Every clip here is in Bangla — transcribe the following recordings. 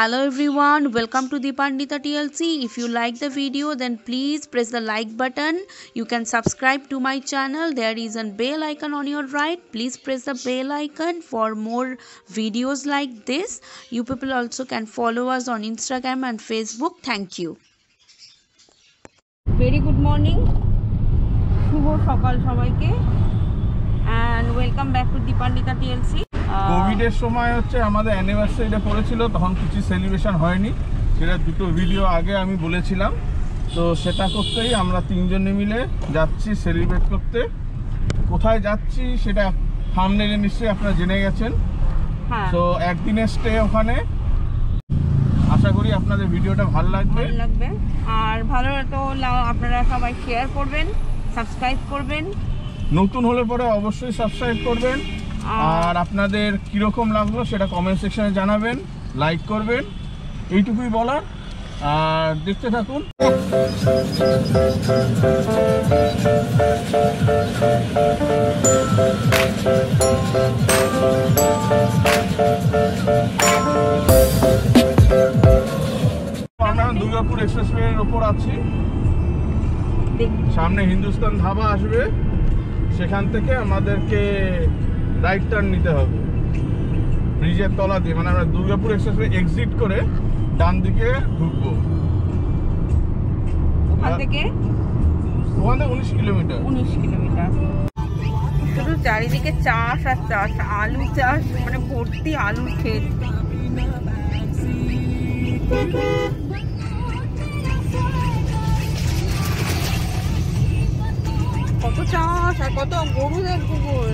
Hello everyone, welcome to Deepandita TLC. If you like the video, then please press the like button. You can subscribe to my channel. There is a bell icon on your right. Please press the bell icon for more videos like this. You people also can follow us on Instagram and Facebook. Thank you. Very good morning. শুভ সকাল সবাইকে and welcome back to Deepandita TLC. কোভিডের সময় হচ্ছে আমাদের অ্যানিভার্সারিটা পড়েছিল, তখন কিছু সেলিব্রেশন হয়নি, সেটা দুটো ভিডিও আগে আমি বলেছিলাম। তো সেটা করতেই আমরা তিনজনে মিলে যাচ্ছি সেলিব্রেট করতে। কোথায় যাচ্ছি সেটা থাম্বনেইলে নিশ্চয়ই আপনারা জেনে গেছেন। তো একদিনের স্টে ওখানে, আশা করি আপনাদের ভিডিওটা ভালো লাগবে। আর ভালো তো আপনারা সবাই শেয়ার করবেন, সাবস্ক্রাইব করবেন, নতুন হলে পরে অবশ্যই সাবস্ক্রাইব করবেন। আর আপনাদের কিরকম লাগলো সেটা কমেন্ট সেকশনে জানাবেন, লাইক করবেন, এইটুকুই বলার। আর দেখতে থাকুন। আমরা দুর্গাপুর এক্সপ্রেসওয়ের ওপর আছি, সামনে হিন্দুস্তান ধাবা আসবে, সেখান থেকে আমাদেরকে রাইট টার্ন নিতে হবে ব্রিজের তলা দিয়ে। মানে আমরা দুর্গাপুর এক্সপ্রেসওয়ে এক্সিট করে ডান দিকে ঢুকবো। ওখান থেকে 19 কিলোমিটার। শুধু চারিদিকে চাষ আর চাষ, আলু চাষ, মানে ভর্তি আলুর ক্ষেত। কত চাষ আর কত গরু দেখ কুকুর।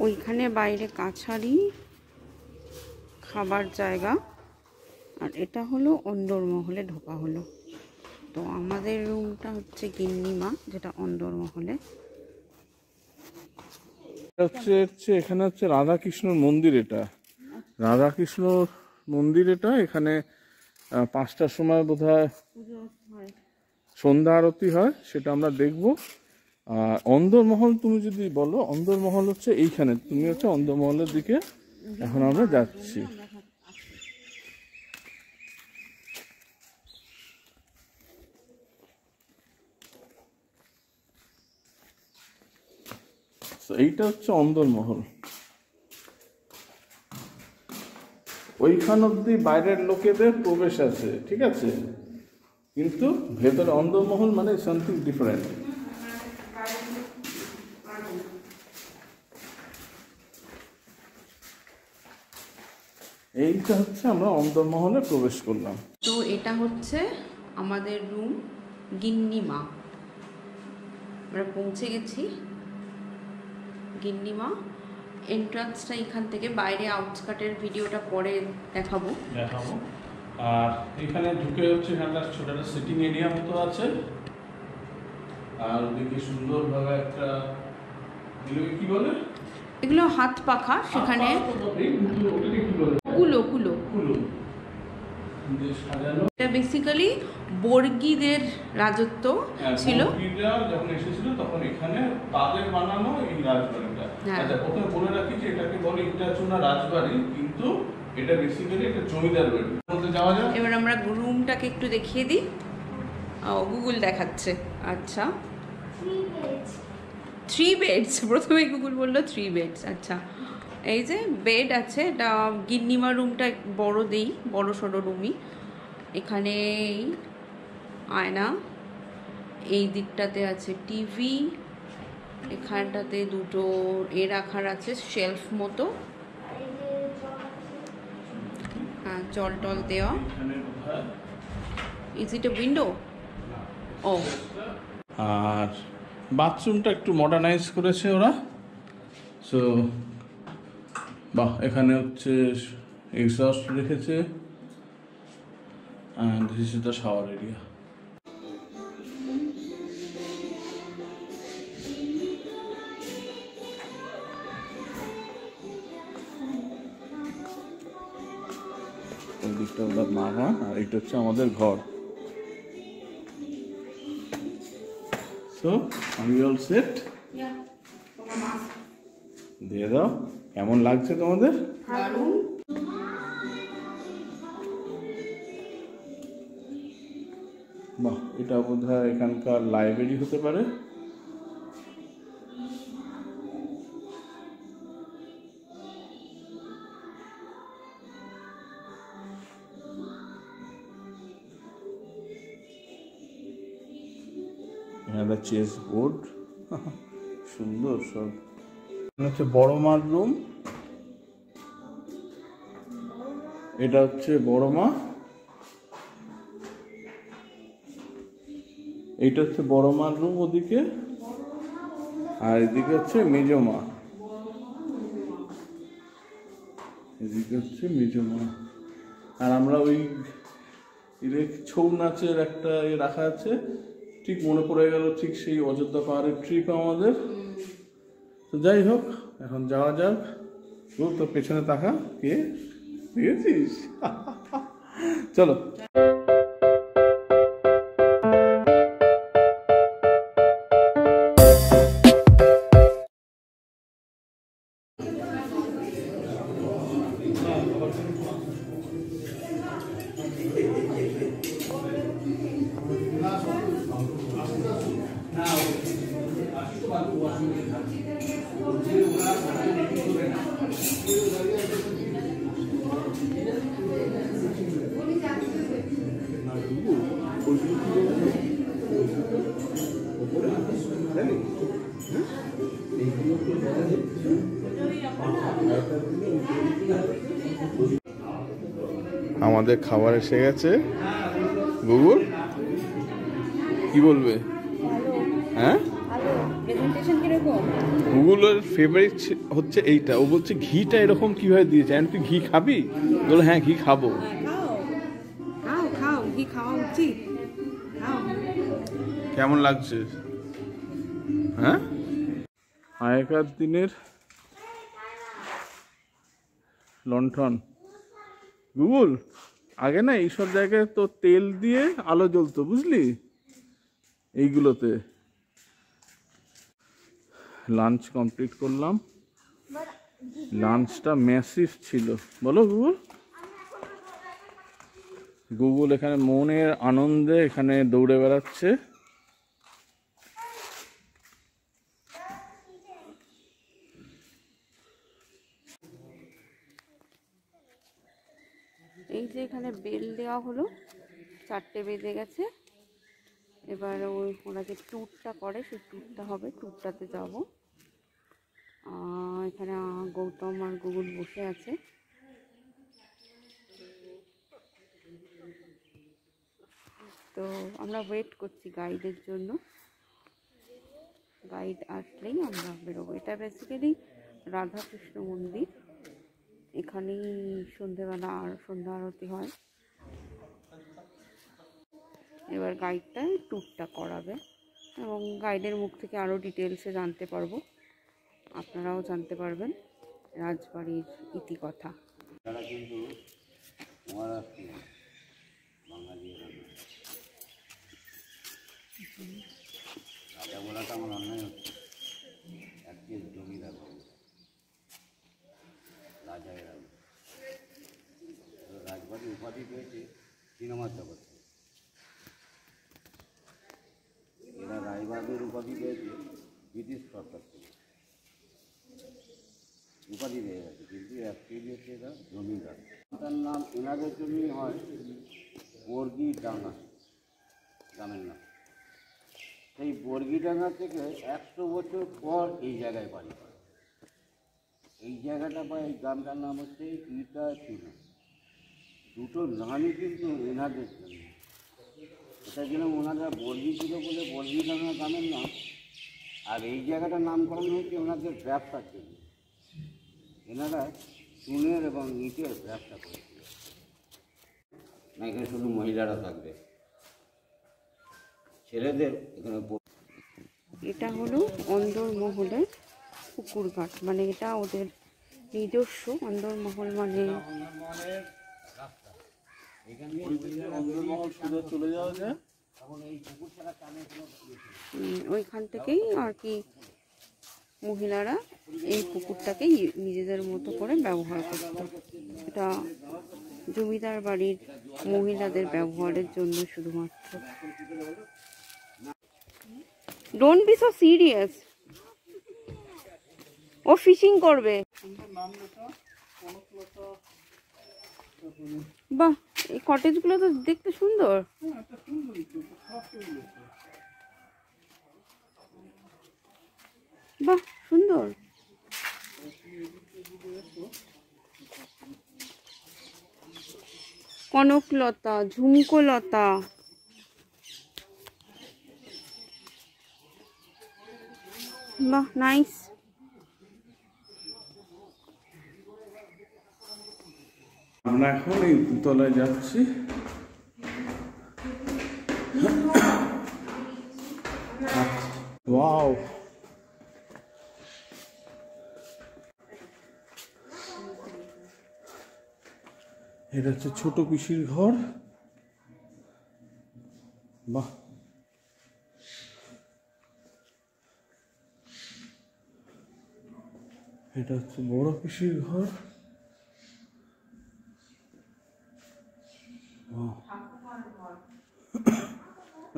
ওইখানে বাইরে কাছারি খাবার জায়গা, আর এটা হলো অন্দরমহলে ঢোকা হলো। তো আমাদের রুমটা হচ্ছে গিন্নিমা, যেটা অন্দরমহলে। এখানে হচ্ছে রাধাকৃষ্ণ মন্দির। এটা রাধাকৃষ্ণ মন্দির। এটা এখানে 5টার সময় বোধহয় সন্ধ্যা আরতি হয়, সেটা আমরা দেখবো। আর অন্দরমহল তুমি যদি বলো, অন্দরমহল হচ্ছে এইখানে, তুমি হচ্ছে অন্দরমহলের দিকে এখন আমরা যাচ্ছি। এইটা হচ্ছে অন্দরমহল। ওইখান অব্দি বাইরের লোকেদের প্রবেশ আছে, ঠিক আছে, কিন্তু ভেতরে অন্দরমহল মানে সামথিং ডিফারেন্ট। এইটা হচ্ছে আমরা অন্দরমহলে প্রবেশ করলাম। তো এটা হচ্ছে আমাদের রুম গিন্নিমা। আমরা পৌঁছে গেছি গিন্নিমা। এন্ট্রান্সটা এখান থেকে, বাইরে আউটস্কার্টের ভিডিওটা পরে দেখাবো। আর এখানে ঢুকে হচ্ছে এখানটা ছোট একটা সিটিং এরিয়া মতো আছে, আর ওদিকে সুন্দরভাবে একটা কি বলে এগুলো হাত পাখা, সেখানে কুলো কুলো কুলো। এটা বেসিক্যালি বর্গীদের রাজত্ব ছিল। যখন এসেছিল তখন এখানে তাদের বানানো এই রাজবাড়িটা। আচ্ছা, প্রথমে বলে রাখি যে এটাকে বলে ইটাচুনা রাজবাড়ি, কিন্তু এটা বেসিক্যালি একটা জমিদার বাড়ি। বলতে যাওয়া যায়। এবার আমরা রুমটাকে একটু দেখিয়ে দিই। গুগল দেখাচ্ছে। আচ্ছা, 3 বেডস, প্রথমে গুগল বললো 3 বেডস। আচ্ছা, এই যে বেড আছে, এটা গিন্নিমা রুমটা বড় দেই, বড় সড়ো রুমই। এখানে আয়না, এই দিকটাতে আছে টিভি, এখানটাতে দুটো রাখার আছে শেলফ মতো, হ্যাঁ জল টল দেওয়া। Is it a window? ও, আর বাথরুমটা একটু মডার্নাইজ করেছে ওরা। সো বাহ, এখানে হচ্ছে এক্সস্ট রেখেছে, and this is the shower area. ওই দিকটা ওদের মা, আর এটা হচ্ছে আমাদের ঘর। সো আমি অল সেট, দিয়ে দাও। কেমন লাগছে তোমাদের? বাহ, এটা বোধহয় এখানকার লাইব্রেরি হতে পারে। এখানে চেস বোর্ড, সুন্দর সব। হচ্ছে বড় মার রুম, এটা হচ্ছে বড় মা, এইটা হচ্ছে বড় মার রুম ওদিকে, আর এদিকে হচ্ছে মেজো মা, এদিকে হচ্ছে মেজো মা। আর আমরা ওই ছৌ নাচের একটা রাখা আছে, ঠিক মনে পড়ে গেল, ঠিক সেই অযোধ্যা পাহাড়ের ট্রিপ আমাদের। তো যাই হোক, এখন যাওয়া যাক। তো পেছনে তাকা, কে দেখেছিস? চলো। আমাদের খাবার এসে গেছে। গুগল কি বলবে? হ্যাঁ, গুগলের ফেভারিট হচ্ছে এইটা। ও বলছে ঘিটা এরকম কিভাবে দিয়েছে, আর তুই ঘি খাবি? বলে হ্যাঁ, ঘি খাবো। কেমন লাগছে? হ্যাঁ, আগেকার দিনের লণ্ঠন। গুগল, আগে না এইসব জায়গায় তো তেল দিয়ে আলো জ্বলতো, বুঝলি? এইগুলোতে। লাঞ্চ কমপ্লিট করলাম, লাঞ্চটা ম্যাসিভ ছিল। বলো গুগল। গুগল এখানে মনের আনন্দে এখানে দৌড়ে বেড়াচ্ছে। এই যে এখানে বেল দেওয়া হলো, 4টে বেজে গেছে। এবার ওরা যে ট্যুরটা করে, সেই ট্যুরটা হবে, ট্যুরটাতে যাব। এখানে গৌতম আর গুগল বসে আছে। তো আমরা ওয়েট করছি গাইডের জন্য। গাইড আসলেই আমরা বেরোবো। এটা বেসিক্যালি রাধাকৃষ্ণ মন্দির। এখানেই সন্ধেবেলা আর সন্ধ্যা আরতি হয়। এবার গাইডটা ট্যুরটা করাবে, এবং গাইডের মুখ থেকে আরও ডিটেলসে জানতে পারবো, আপনারাও জানতে পারবেন রাজবাড়ির ইতিকথা। রাজা বলাটা আমার অন্যায় হচ্ছে, একটি জমিদার রাজা। এরা রাজবাড়ির উপাধি পেয়েছে সিনেমার জগতে, এরা রায়বাড়ির উপাধি পেয়েছে ব্রিটিশ সরকার থেকে উপাধি দিয়ে গেছে, কিন্তু অ্যাকচুয়ালি হচ্ছে এটা জমিদার। তার নাম এনাদের জন্যই হয় বর্গিডাঙ্গা গ্রামের নাম। সেই বর্গিডাঙ্গা থেকে 100 বছর পর এই জায়গায় বাড়ি হয়। এই জায়গাটা বা এই গ্রামটার নাম হচ্ছে ইটাচিনা। দুটো নামই কিন্তু এনাদের জন্য। এটা যেন ওনারা বর্গি ছিল বলে বর্গিডাঙ্গা গ্রামের নাম, আর এই জায়গাটার নামকরণ হয়েছে ওনাদের ব্যবসার জন্য। এনারা চুনের এবং ইটের ব্যবসা করেছিল। না, এখানে শুধু মহিলারা থাকবে, ছেলেদের এখানে। এটা হলো অন্দরমহলের পুকুরঘাট, মানে এটা ওদের নিজস্ব। অন্দরমহল মানে চলে যাওয়া যায়, ওইখান থেকেই আর কি মহিলারা এই পুকুরটাকে নিজেদের মতো করে ব্যবহার করত। এটা জমিদার বাড়ির মহিলাদের ব্যবহারের জন্য শুধুমাত্র। ডোন্ট বি সো সিরিয়াস, ও ফিশিং করবে। বাহ, এই কটেজগুলো তো দেখতে সুন্দর। বাহ, সুন্দর। কনকলতা, ঝুমকোলতা, বাহ, নাইস। আমরা এখন এই তলায় যাচ্ছি। ওয়াও, এটা হচ্ছে ছোট পিসির ঘর। বাহ, এটা হচ্ছে বড় পিসির ঘর।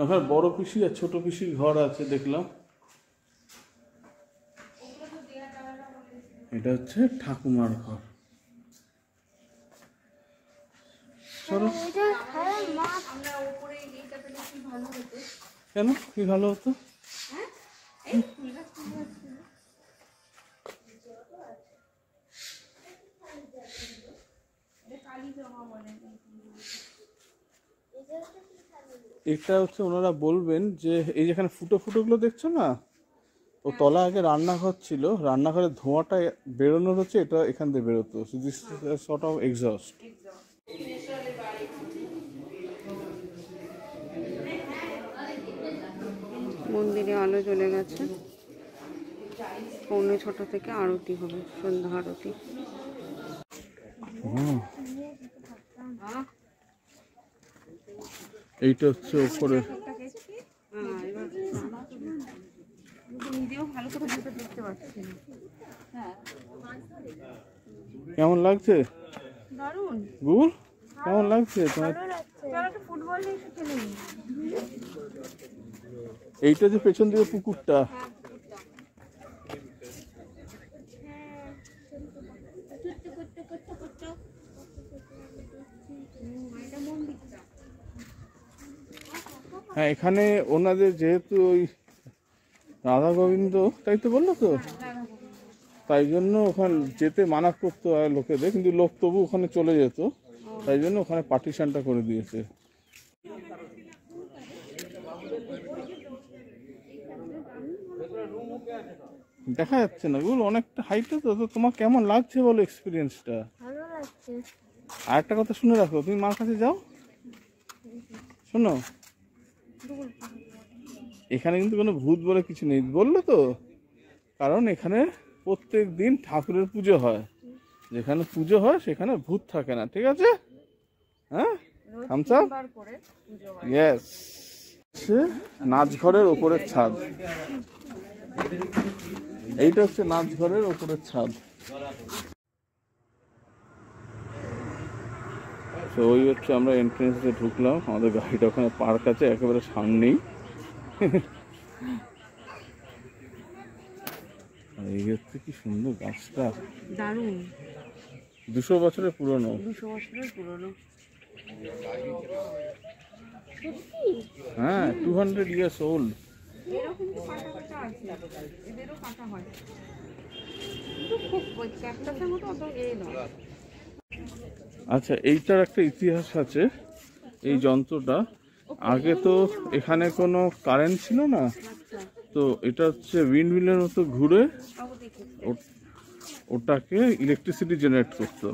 ওখানে বড় পিসি আর ছোট পিসির ঘর আছে দেখলাম। এটা হচ্ছে ঠাকুমার ঘর। কেন, কি ভালো হতো? এটা হচ্ছে ওনারা বলবেন যে এই যেখানে ফুটো ফুটোগুলো দেখছো না, ও তলা আগে রান্নাঘর ছিল, রান্নাঘরের ধোঁয়াটা বেরোনোর হচ্ছে এটা এখান থেকে বেরোতো। This sort of exhaust. মন্দিরে আলো জ্বলে গেছে। 6:45 থেকে আরতি হবে, সন্ধ্যা আরতি। এইটা হচ্ছে উপরে। কেমন লাগছে? গুল, কেমন লাগছে তোমার? এইটা যে পেছন দিকে পুকুরটা, হ্যাঁ এখানে ওনাদের যেহেতু ওই রাধা গোবিন্দ তাই তো বললো তো, তাই জন্য ওখানে যেতে মানা করতে হয় লোকেদের, কিন্তু লোক তবু ওখানে চলে যেত, তাই জন্য ওখানে পার্টিশনটা করে দিয়েছে। দেখা যাচ্ছে না গুলো, অনেকটা হাইটে তো। তোমার কেমন লাগছে বলো এক্সপিরিয়েন্সটা? ভালো লাগছে। আর একটা কথা শুনে রাখো, তুমি মার কাছে যাও, শোনো এখানে কিন্তু কোনো ভূত বলে কিছু নেই, বললো তো, কারণ এখানে প্রত্যেক দিন ঠাকুরের পুজো হয়, যেখানে পুজো হয় সেখানে ভূত থাকে না, ঠিক আছে? হ্যাঁ, থামস আপ। ইয়েস, নাচঘরের ওপরের ছাদ। এইটা হচ্ছে নাচঘরের ওপরের ছাদ। তো ওই হচ্ছে আমরা এন্ট্রেন্সে ঢুকলাম, আমাদের গাড়িটা ওখানে পার্ক আছে একেবারে সামনেই। এই হচ্ছে কি সুন্দর গাছটা, দারুণ। 200 বছরের পুরনো। 200 বছরের পুরনো। হ্যাঁ, 200 years old। এরকম তো কাটা কাটা আছে, এদেরও কাটা হয়, কিন্তু খুব ওই ক্যাকটাসের মতো অত নয়। আচ্ছা, এইটার একটা ইতিহাস আছে। এই যন্ত্রটা আগে তো এখানে কোনো কারেন্ট ছিল না, তো এটা হচ্ছে উইন্ড মিলের মতো ঘুরে ওটাকে ইলেকট্রিসিটি জেনারেট করতো।